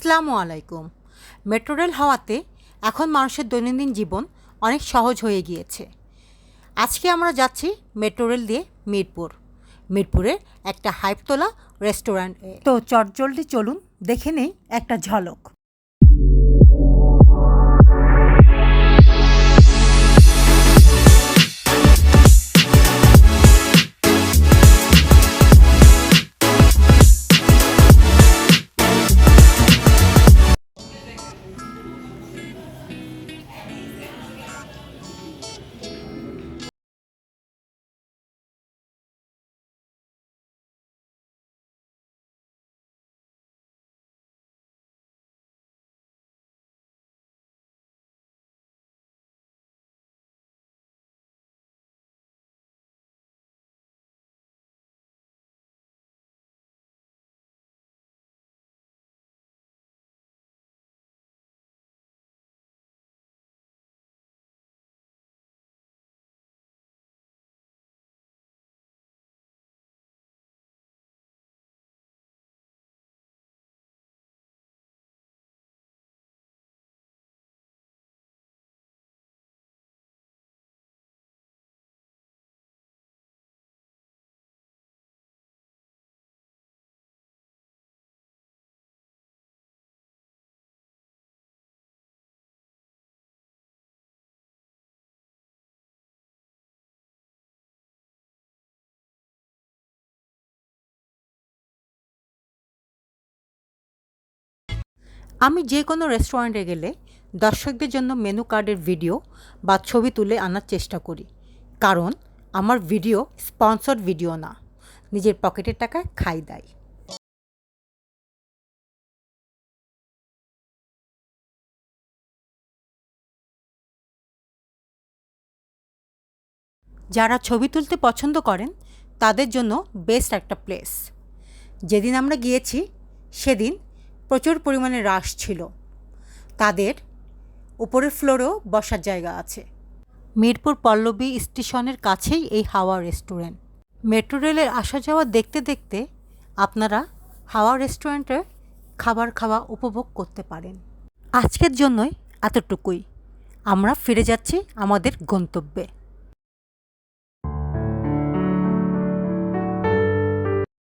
আসসালামু আলাইকুম। Metro rail হওয়াতে এখন মানুষের দৈনন্দিন জীবন অনেক সহজ হয়ে গিয়েছে। আজকে আমরা যাচ্ছি মেট্রো রেল দিয়ে মিরপুরে একটা হাইপ তোলা রেস্টুরেন্টে। তো চটজলদি চলুন দেখে নেই একটা ঝলক। আমি যে কোনো রেস্টুরেন্টে গেলে দর্শকদের জন্য মেনু কার্ডের ভিডিও বা ছবি তুলে আনার চেষ্টা করি, কারণ আমার ভিডিও স্পন্সর্ড ভিডিও না, নিজের পকেটের টাকায় খাই দাই। যারা ছবি তুলতে পছন্দ করেন তাদের জন্য বেস্ট একটা প্লেস। যেদিন আমরা গিয়েছি সেদিন প্রচুর পরিমাণে রাশ ছিল। তাদের উপরের ফ্লোরেও বসার জায়গা আছে। মিরপুর পল্লবী স্টেশনের কাছেই এই হাওয়া রেস্টুরেন্ট। মেট্রো রেলের আসা যাওয়া দেখতে দেখতে আপনারা হাওয়া রেস্টুরেন্টের খাবার খাওয়া উপভোগ করতে পারেন। আজকের জন্যই এতটুকুই। আমরা ফিরে যাচ্ছি আমাদের গন্তব্যে।